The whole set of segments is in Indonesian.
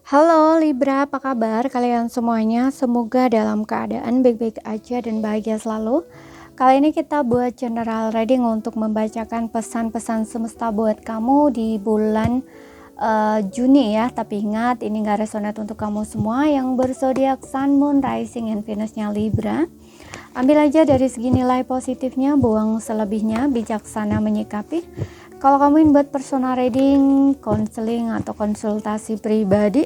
Halo Libra, apa kabar kalian semuanya? Semoga dalam keadaan baik-baik aja dan bahagia selalu. Kali ini kita buat general reading untuk membacakan pesan-pesan semesta buat kamu di bulan Juni ya. Tapi ingat, ini gak resonate untuk kamu semua yang berzodiak Sun, Moon, Rising, and Venus-nya Libra. Ambil aja dari segi nilai positifnya, buang selebihnya, bijaksana menyikapi. Kalau kamu ingin buat personal reading, konseling, atau konsultasi pribadi,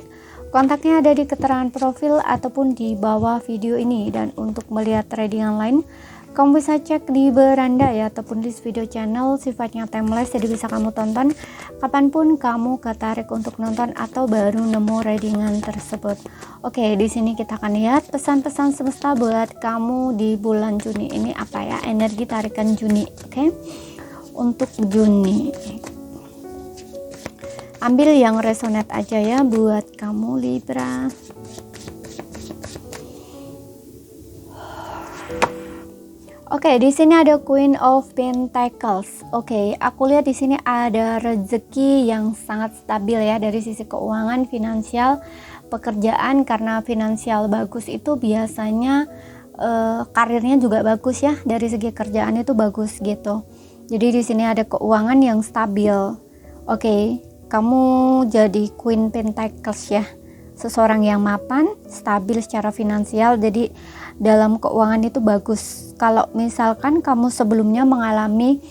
kontaknya ada di keterangan profil ataupun di bawah video ini. Dan untuk melihat reading yang lain, kamu bisa cek di beranda ya, ataupun di video channel, sifatnya timeless, jadi bisa kamu tonton kapanpun kamu ketarik untuk nonton atau baru nemu readingan tersebut. Oke, di sini kita akan lihat pesan-pesan semesta buat kamu di bulan Juni ini apa ya, energi tarikan Juni. Oke. Untuk Juni, ambil yang resonate aja ya buat kamu Libra. Oke, di sini ada Queen of Pentacles. Oke, aku lihat di sini ada rezeki yang sangat stabil ya dari sisi keuangan, finansial, pekerjaan. Karena finansial bagus itu biasanya karirnya juga bagus ya, dari segi kerjaan itu bagus gitu. Jadi di sini ada keuangan yang stabil. Oke, kamu jadi Queen Pentacles ya. Seseorang yang mapan, stabil secara finansial. Jadi dalam keuangan itu bagus. Kalau misalkan kamu sebelumnya mengalami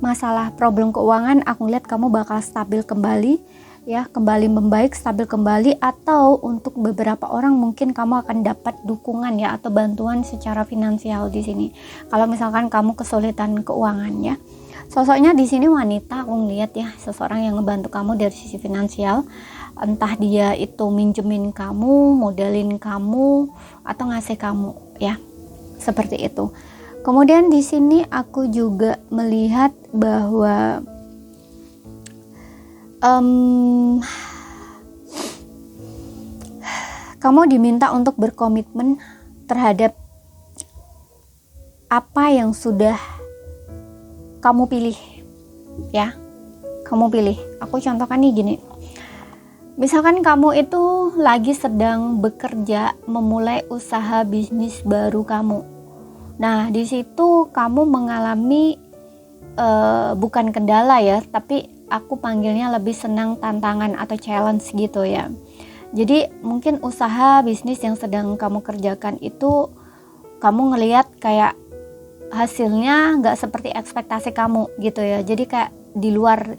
masalah problem keuangan, aku lihat kamu bakal stabil kembali ya, kembali membaik, stabil kembali. Atau untuk beberapa orang mungkin kamu akan dapat dukungan ya atau bantuan secara finansial di sini. Kalau misalkan kamu kesulitan keuangan ya. Sosoknya di sini wanita, aku ngeliat ya, seseorang yang ngebantu kamu dari sisi finansial. Entah dia itu minjemin kamu, modalin kamu, atau ngasih kamu ya. Seperti itu. Kemudian di sini aku juga melihat bahwa kamu diminta untuk berkomitmen terhadap apa yang sudah kamu pilih ya. Kamu pilih. Aku contohkan nih gini. Misalkan kamu itu lagi sedang bekerja memulai usaha bisnis baru kamu. Nah, di situ kamu mengalami bukan kendala ya, tapi aku panggilnya lebih senang tantangan atau challenge gitu ya. Jadi mungkin usaha bisnis yang sedang kamu kerjakan itu kamu ngelihat kayak hasilnya nggak seperti ekspektasi kamu gitu ya. Jadi kayak di luar,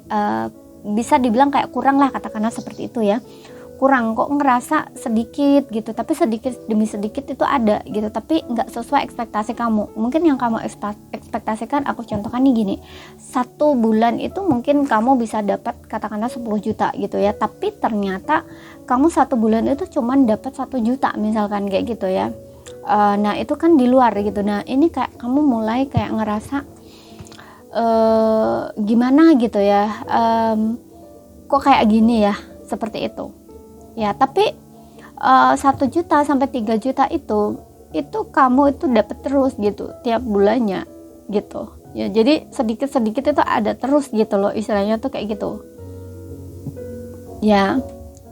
bisa dibilang kayak kurang lah, katakanlah seperti itu ya. Kurang, kok ngerasa sedikit gitu, tapi sedikit demi sedikit itu ada gitu, tapi nggak sesuai ekspektasi kamu. Mungkin yang kamu ekspektasikan, aku contohkan nih gini, 1 bulan itu mungkin kamu bisa dapat katakanlah 10 juta gitu ya, tapi ternyata kamu 1 bulan itu cuman dapat 1 juta misalkan kayak gitu ya. Nah itu kan di luar gitu. Nah ini kayak kamu mulai kayak ngerasa gimana gitu ya, kok kayak gini ya, seperti itu ya. Tapi 1 juta sampai 3 juta itu kamu itu dapat terus gitu tiap bulannya gitu ya. Jadi sedikit-sedikit itu ada terus gitu loh, istilahnya tuh kayak gitu ya.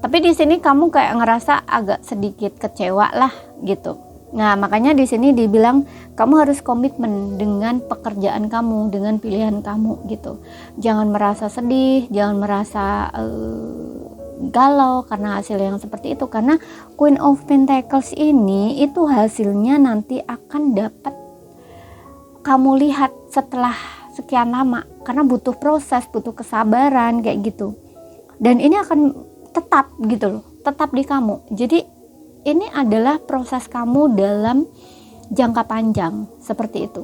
Tapi di sini kamu kayak ngerasa agak sedikit kecewa lah gitu. Nah, makanya di sini dibilang kamu harus komitmen dengan pekerjaan kamu, dengan pilihan kamu gitu. Jangan merasa sedih, jangan merasa galau karena hasil yang seperti itu. Karena Queen of Pentacles ini itu hasilnya nanti akan dapat kamu lihat setelah sekian lama. Karena butuh proses, butuh kesabaran kayak gitu. Dan ini akan tetap gitu loh, tetap di kamu. Jadi ini adalah proses kamu dalam jangka panjang, seperti itu.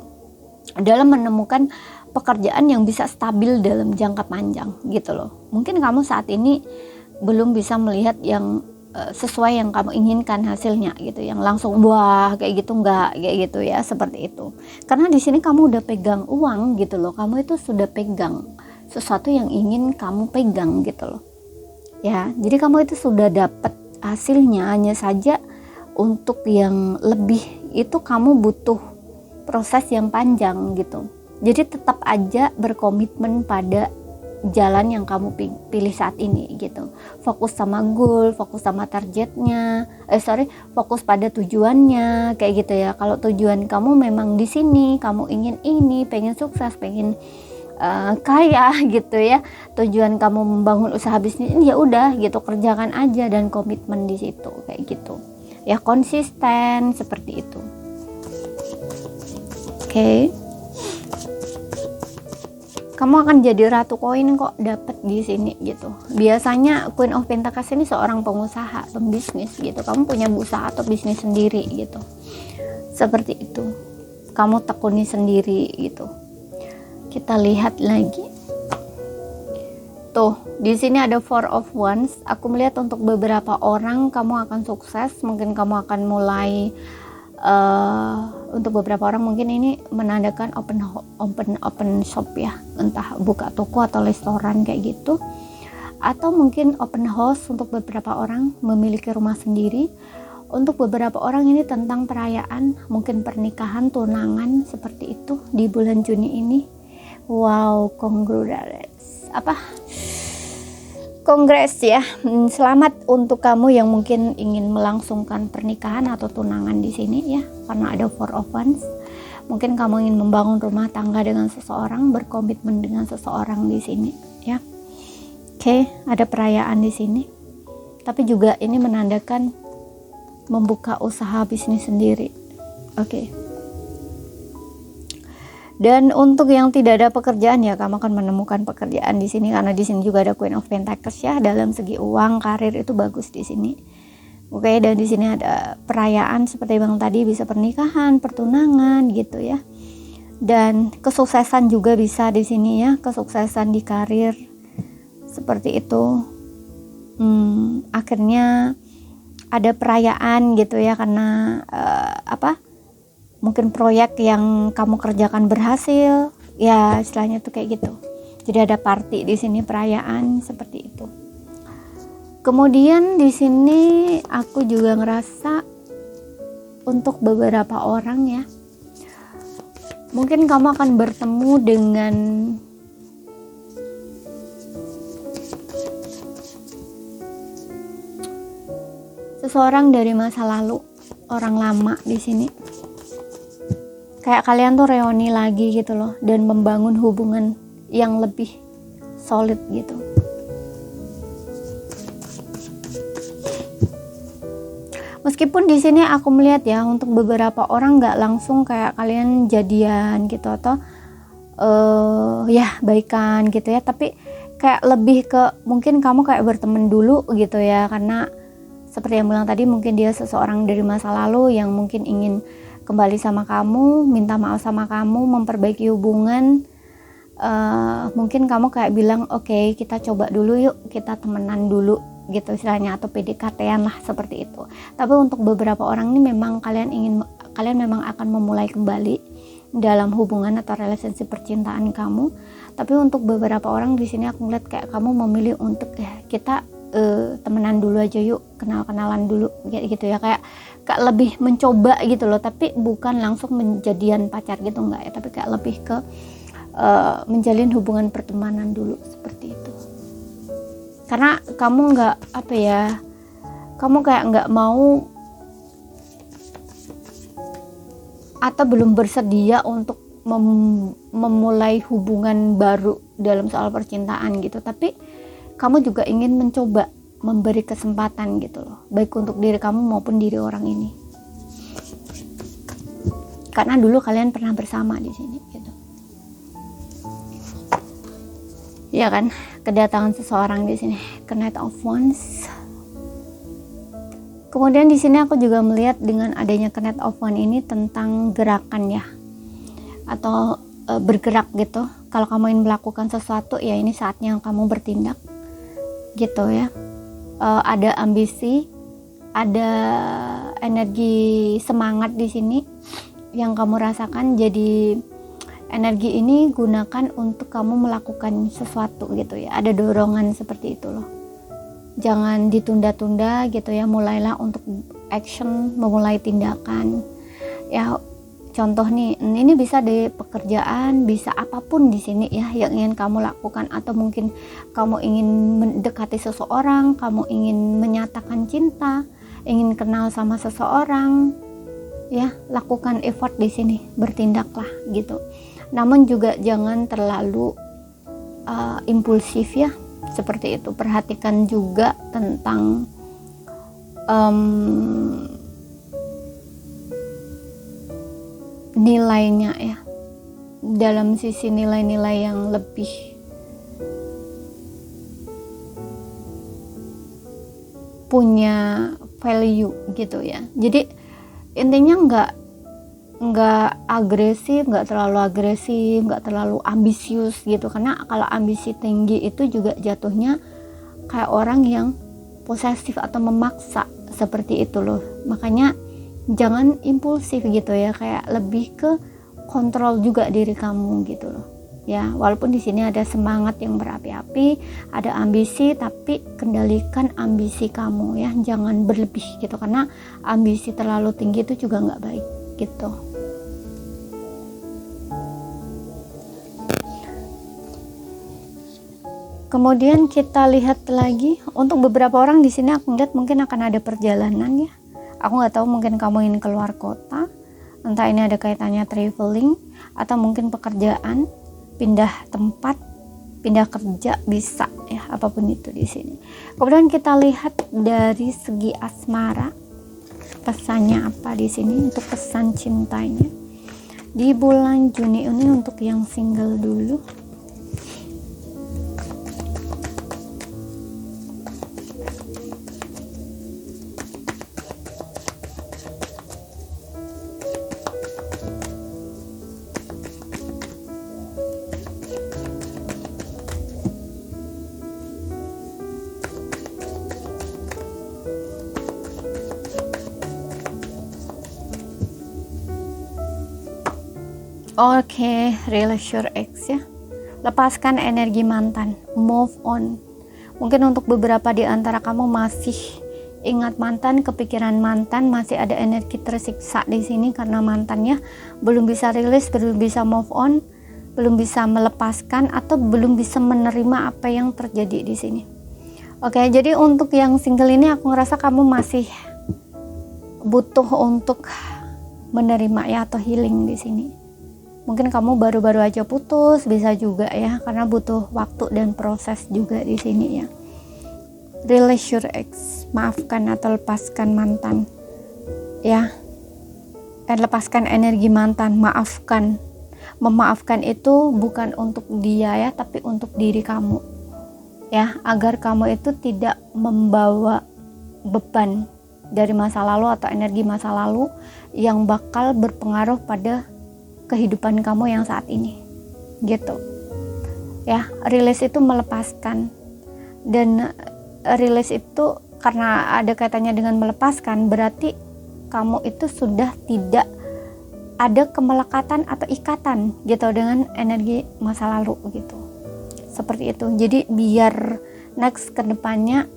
Dalam menemukan pekerjaan yang bisa stabil dalam jangka panjang gitu loh. Mungkin kamu saat ini belum bisa melihat yang sesuai yang kamu inginkan hasilnya gitu, yang langsung wah kayak gitu, enggak kayak gitu ya, seperti itu. Karena di sini kamu udah pegang uang gitu loh. Kamu itu sudah pegang sesuatu yang ingin kamu pegang gitu loh. Ya, jadi kamu itu sudah dapat hasilnya, hanya saja untuk yang lebih itu kamu butuh proses yang panjang gitu. Jadi tetap aja berkomitmen pada jalan yang kamu pilih saat ini gitu. Fokus sama goal, fokus sama targetnya, fokus pada tujuannya kayak gitu ya. Kalau tujuan kamu memang di sini, kamu ingin ini, pengen sukses, pengen kaya gitu ya, tujuan kamu membangun usaha bisnis ini, ya udah gitu, kerjakan aja dan komitmen di situ kayak gitu ya, konsisten seperti itu. Oke. Kamu akan jadi ratu koin kok, dapet di sini gitu. Biasanya Queen of Pentacles ini seorang pengusaha, pembisnis gitu. Kamu punya usaha atau bisnis sendiri gitu. Seperti itu. Kamu tekuni sendiri gitu. Kita lihat lagi. Tuh, di sini ada Four of Wands. Aku melihat untuk beberapa orang kamu akan sukses. Mungkin kamu akan mulai untuk beberapa orang mungkin ini menandakan open shop ya, entah buka toko atau restoran kayak gitu, atau mungkin open house untuk beberapa orang, memiliki rumah sendiri. Untuk beberapa orang ini tentang perayaan, mungkin pernikahan, tunangan seperti itu di bulan Juni ini. Wow, Kongres ya. Selamat untuk kamu yang mungkin ingin melangsungkan pernikahan atau tunangan di sini ya, karena ada Four of Wands. Mungkin kamu ingin membangun rumah tangga dengan seseorang, berkomitmen dengan seseorang di sini ya. Oke, ada perayaan di sini. Tapi juga ini menandakan membuka usaha bisnis sendiri. Oke. Dan untuk yang tidak ada pekerjaan ya, kamu akan menemukan pekerjaan di sini, karena di sini juga ada Queen of Pentacles ya. Dalam segi uang, karir itu bagus di sini. Oke, dan di sini ada perayaan seperti yang tadi, bisa pernikahan, pertunangan gitu ya. Dan kesuksesan juga bisa di sini ya, kesuksesan di karir seperti itu. Akhirnya ada perayaan gitu ya, karena mungkin proyek yang kamu kerjakan berhasil ya, istilahnya tuh kayak gitu. Jadi ada party di sini, perayaan seperti itu. Kemudian di sini aku juga ngerasa untuk beberapa orang ya, mungkin kamu akan bertemu dengan seseorang dari masa lalu, orang lama di sini. Kayak kalian tuh reuni lagi gitu loh, dan membangun hubungan yang lebih solid gitu. Meskipun di sini aku melihat ya, untuk beberapa orang nggak langsung kayak kalian jadian gitu atau ya baikan gitu ya, tapi kayak lebih ke mungkin kamu kayak berteman dulu gitu ya, karena seperti yang bilang tadi, mungkin dia seseorang dari masa lalu yang mungkin ingin kembali sama kamu, minta maaf sama kamu, memperbaiki hubungan. Mungkin kamu kayak bilang, oke, kita coba dulu yuk, kita temenan dulu gitu istilahnya, atau PDKT-an lah seperti itu. Tapi untuk beberapa orang ini memang kalian memang akan memulai kembali dalam hubungan atau relationship percintaan kamu. Tapi untuk beberapa orang di sini aku ngeliat kayak kamu memilih untuk kita temenan dulu aja yuk, kenalan dulu gitu ya, kayak lebih mencoba gitu loh, tapi bukan langsung menjadian pacar gitu, enggak ya, tapi kayak lebih ke menjalin hubungan pertemanan dulu seperti itu. Karena kamu kamu kayak nggak mau atau belum bersedia untuk memulai hubungan baru dalam soal percintaan gitu, tapi kamu juga ingin mencoba, memberi kesempatan gitu loh, baik untuk diri kamu maupun diri orang ini, karena dulu kalian pernah bersama di sini gitu ya kan. Kedatangan seseorang di sini, Knight of Wands. Kemudian di sini aku juga melihat dengan adanya Knight of Wands ini tentang gerakan ya, atau bergerak gitu. Kalau kamu ingin melakukan sesuatu ya, ini saatnya kamu bertindak gitu ya. Ada ambisi, ada energi semangat di sini yang kamu rasakan. Jadi energi ini gunakan untuk kamu melakukan sesuatu gitu ya. Ada dorongan seperti itu loh. Jangan ditunda-tunda gitu ya. Mulailah untuk action, memulai tindakan. Ya, contoh nih, ini bisa di pekerjaan, bisa apapun di sini ya yang ingin kamu lakukan, atau mungkin kamu ingin mendekati seseorang, kamu ingin menyatakan cinta, ingin kenal sama seseorang, ya lakukan effort di sini, bertindaklah gitu. Namun juga jangan terlalu impulsif ya, seperti itu. Perhatikan juga tentang nilainya ya, dalam sisi nilai-nilai yang lebih punya value gitu ya. Jadi intinya nggak agresif, nggak terlalu agresif, nggak terlalu ambisius gitu, karena kalau ambisi tinggi itu juga jatuhnya kayak orang yang posesif atau memaksa, seperti itu loh. Makanya jangan impulsif gitu ya, kayak lebih ke kontrol juga diri kamu gitu loh ya. Walaupun di sini ada semangat yang berapi-api, ada ambisi, tapi kendalikan ambisi kamu ya, jangan berlebih gitu, karena ambisi terlalu tinggi itu juga nggak baik gitu. Kemudian kita lihat lagi untuk beberapa orang di sini, aku lihat mungkin akan ada perjalanan ya. Aku nggak tahu, mungkin kamu ingin keluar kota, entah ini ada kaitannya traveling atau mungkin pekerjaan, pindah tempat, pindah kerja, bisa ya, apapun itu di sini. Kemudian kita lihat dari segi asmara, pesannya apa di sini untuk pesan cintanya di bulan Juni ini untuk yang single dulu. Oke, release your ex ya. Lepaskan energi mantan, move on. Mungkin untuk beberapa di antara kamu masih ingat mantan, kepikiran mantan, masih ada energi tersiksa di sini karena mantannya, belum bisa rilis, belum bisa move on, belum bisa melepaskan, atau belum bisa menerima apa yang terjadi di sini. Oke, jadi untuk yang single ini aku ngerasa kamu masih butuh untuk menerima ya, atau healing di sini. Mungkin kamu baru-baru aja putus, bisa juga ya, karena butuh waktu dan proses juga di sini ya. Release your ex, maafkan atau lepaskan mantan ya, dan lepaskan energi mantan, maafkan. Memaafkan itu bukan untuk dia ya, tapi untuk diri kamu ya, agar kamu itu tidak membawa beban dari masa lalu atau energi masa lalu yang bakal berpengaruh pada kehidupan kamu yang saat ini gitu ya. Release itu melepaskan, dan release itu karena ada kaitannya dengan melepaskan, berarti kamu itu sudah tidak ada kemelekatan atau ikatan gitu dengan energi masa lalu gitu, seperti itu. Jadi biar next ke depannya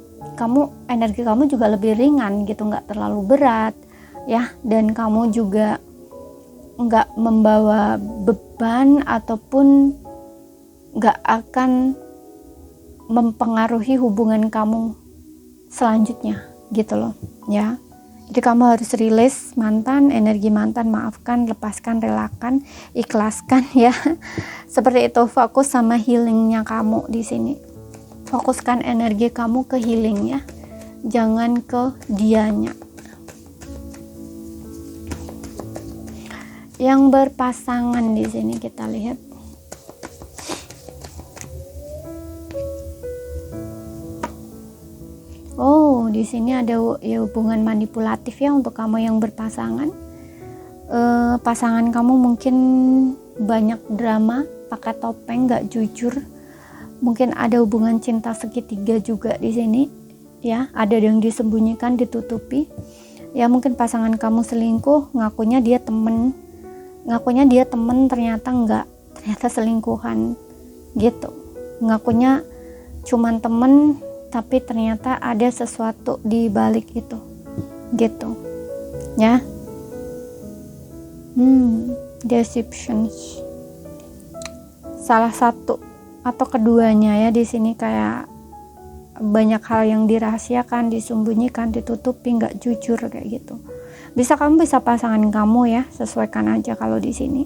energi kamu juga lebih ringan gitu, nggak terlalu berat ya, dan kamu juga nggak membawa beban ataupun nggak akan mempengaruhi hubungan kamu selanjutnya gitu loh ya. Jadi kamu harus rilis mantan, energi mantan, maafkan, lepaskan, relakan, ikhlaskan ya. Seperti itu, fokus sama healingnya kamu di sini. Fokuskan energi kamu ke healing ya, jangan ke dianya. Yang berpasangan di sini kita lihat. Oh, di sini ada ya hubungan manipulatif ya untuk kamu yang berpasangan. Pasangan kamu mungkin banyak drama, pakai topeng, nggak jujur. Mungkin ada hubungan cinta segitiga juga di sini ya, ada yang disembunyikan, ditutupi. Ya mungkin pasangan kamu selingkuh, ngakunya dia temen, ternyata enggak, ternyata selingkuhan gitu. Ngakunya cuman temen, tapi ternyata ada sesuatu di balik itu gitu ya. Deceptions. Salah satu atau keduanya ya di sini, kayak banyak hal yang dirahasiakan, disembunyikan, ditutupi, nggak jujur kayak gitu. Bisa pasangan kamu ya, sesuaikan aja kalau di sini.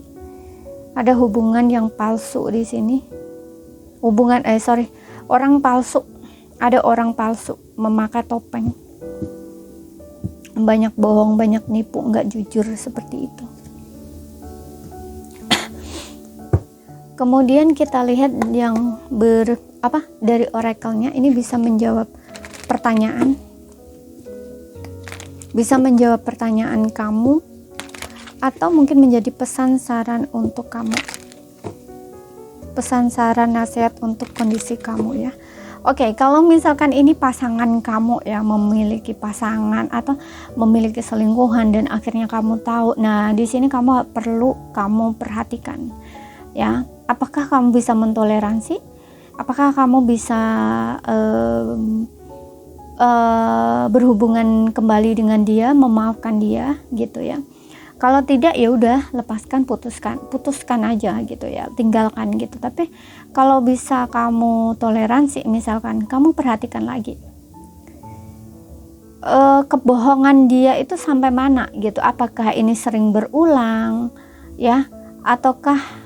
Ada hubungan yang palsu di sini. Orang palsu. Ada orang palsu memakai topeng. Banyak bohong, banyak nipu, nggak jujur seperti itu. Kemudian kita lihat yang dari oracle-nya ini bisa menjawab pertanyaan. Bisa menjawab pertanyaan kamu atau mungkin menjadi pesan saran untuk kamu. Pesan saran nasihat untuk kondisi kamu ya. Oke, kalau misalkan ini pasangan kamu ya, memiliki pasangan atau memiliki selingkuhan dan akhirnya kamu tahu. Nah, di sini kamu perhatikan ya. Apakah kamu bisa mentoleransi? Apakah kamu bisa berhubungan kembali dengan dia, memaafkan dia gitu ya. Kalau tidak ya udah lepaskan, putuskan aja gitu ya, tinggalkan gitu. Tapi kalau bisa kamu toleransi, misalkan kamu perhatikan lagi kebohongan dia itu sampai mana gitu. Apakah ini sering berulang ya, ataukah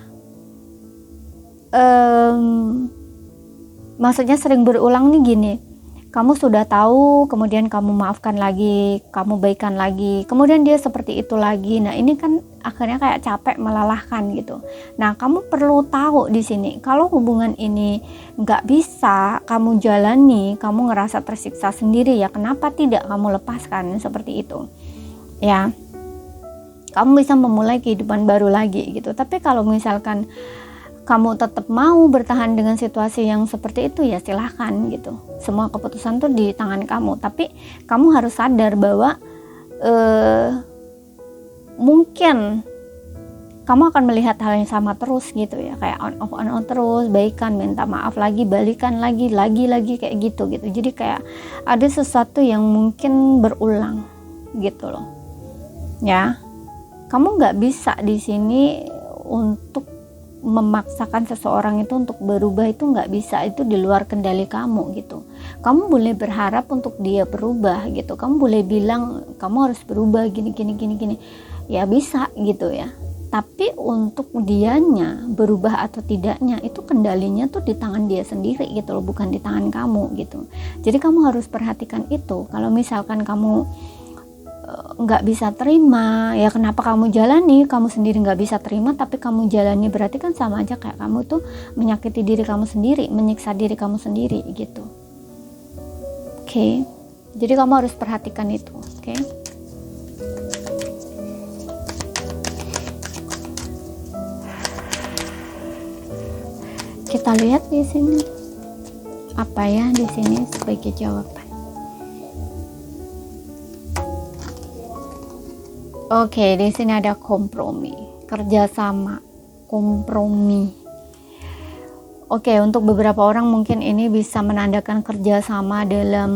maksudnya sering berulang nih gini, kamu sudah tahu, kemudian kamu maafkan lagi, kamu baikan lagi, kemudian dia seperti itu lagi. Nah, ini kan akhirnya kayak capek, melelahkan gitu. Nah, kamu perlu tahu di sini, kalau hubungan ini nggak bisa kamu jalani, kamu ngerasa tersiksa sendiri ya, kenapa tidak kamu lepaskan seperti itu? Ya, kamu bisa memulai kehidupan baru lagi gitu. Tapi kalau misalkan kamu tetap mau bertahan dengan situasi yang seperti itu ya silahkan gitu. Semua keputusan tuh di tangan kamu. Tapi kamu harus sadar bahwa mungkin kamu akan melihat hal yang sama terus gitu ya, kayak on off terus, baikan, minta maaf lagi, balikan lagi kayak gitu. Jadi kayak ada sesuatu yang mungkin berulang gitu loh. Ya, kamu nggak bisa di sini untuk memaksakan seseorang itu untuk berubah, itu nggak bisa, itu di luar kendali kamu gitu. Kamu boleh berharap untuk dia berubah gitu, kamu boleh bilang kamu harus berubah gini ya, bisa gitu ya. Tapi untuk dianya berubah atau tidaknya itu kendalinya tuh di tangan dia sendiri gitu loh, bukan di tangan kamu gitu. Jadi kamu harus perhatikan itu. Kalau misalkan kamu nggak bisa terima ya, kenapa kamu jalani? Kamu sendiri nggak bisa terima tapi kamu jalani, berarti kan sama aja kayak kamu tuh menyakiti diri kamu sendiri, menyiksa diri kamu sendiri gitu. Oke, jadi kamu harus perhatikan itu. Oke. Kita lihat di sini apa ya di sini sebagai jawaban. Oke, di sini ada kompromi, kerjasama, kompromi. Oke, untuk beberapa orang mungkin ini bisa menandakan kerjasama dalam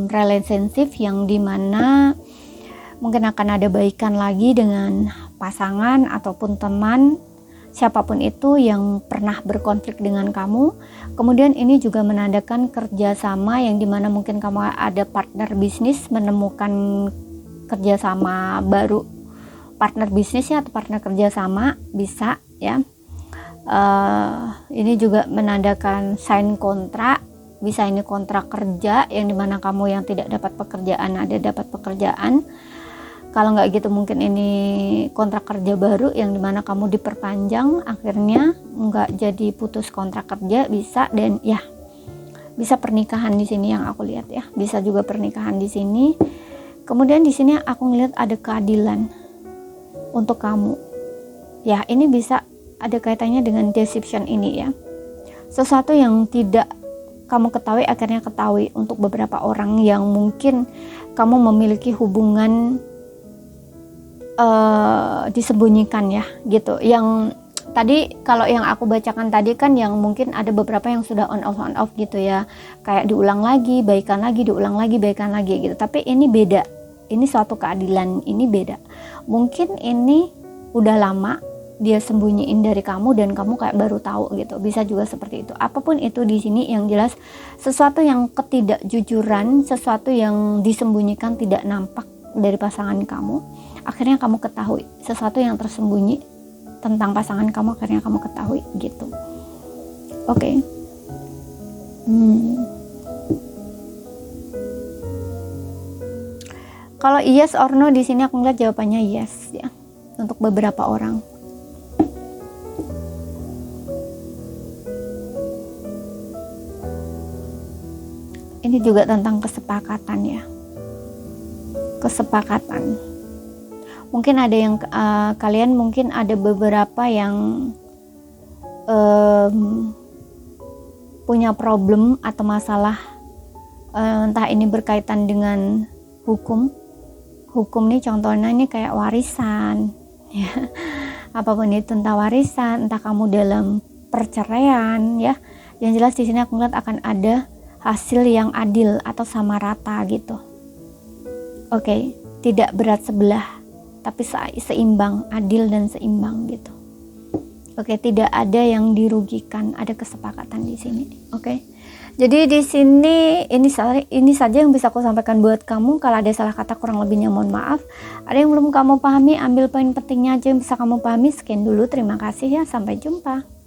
relationship yang dimana mungkin akan ada baikan lagi dengan pasangan ataupun teman, siapapun itu yang pernah berkonflik dengan kamu. Kemudian ini juga menandakan kerjasama yang dimana mungkin kamu ada partner bisnis, menemukan kerjasama baru, partner bisnis ya, atau partner kerjasama bisa ya. Ini juga menandakan sign kontrak, bisa ini kontrak kerja yang dimana kamu yang tidak dapat pekerjaan ada dapat pekerjaan. Kalau nggak gitu mungkin ini kontrak kerja baru yang dimana kamu diperpanjang, akhirnya nggak jadi putus kontrak kerja, bisa. Dan ya bisa pernikahan di sini yang aku lihat ya, bisa juga pernikahan di sini. Kemudian di sini aku ngeliat ada keadilan untuk kamu. Ya, ini bisa ada kaitannya dengan deception ini ya. Sesuatu yang tidak kamu ketahui akhirnya ketahui untuk beberapa orang yang mungkin kamu memiliki hubungan disembunyikan ya gitu. Yang tadi kalau yang aku bacakan tadi kan yang mungkin ada beberapa yang sudah on off gitu ya, kayak diulang lagi, baikan lagi, diulang lagi, baikan lagi gitu. Tapi ini beda, ini suatu keadilan, ini beda. Mungkin ini udah lama dia sembunyiin dari kamu dan kamu kayak baru tahu gitu. Bisa juga seperti itu. Apapun itu di sini, yang jelas sesuatu yang ketidakjujuran, sesuatu yang disembunyikan tidak nampak dari pasangan kamu, akhirnya kamu ketahui. Sesuatu yang tersembunyi tentang pasangan kamu akhirnya kamu ketahui gitu. Oke. Kalau yes or no di sini aku ngeliat jawabannya yes ya untuk beberapa orang. Ini juga tentang kesepakatan ya. Kesepakatan. Mungkin ada yang kalian mungkin ada beberapa yang punya problem atau masalah, entah ini berkaitan dengan hukum nih, contohnya ini kayak warisan ya. Apapun itu, entah warisan, entah kamu dalam perceraian ya. Yang jelas di sini aku ngeliat akan ada hasil yang adil atau sama rata gitu. Oke, tidak berat sebelah, tapi seimbang, adil dan seimbang gitu. Oke, tidak ada yang dirugikan, ada kesepakatan di sini. Oke. Jadi di sini ini saja yang bisa aku sampaikan buat kamu. Kalau ada salah kata kurang lebihnya mohon maaf. Ada yang belum kamu pahami, ambil poin pentingnya aja yang bisa kamu pahami. Sekian dulu, terima kasih ya, sampai jumpa.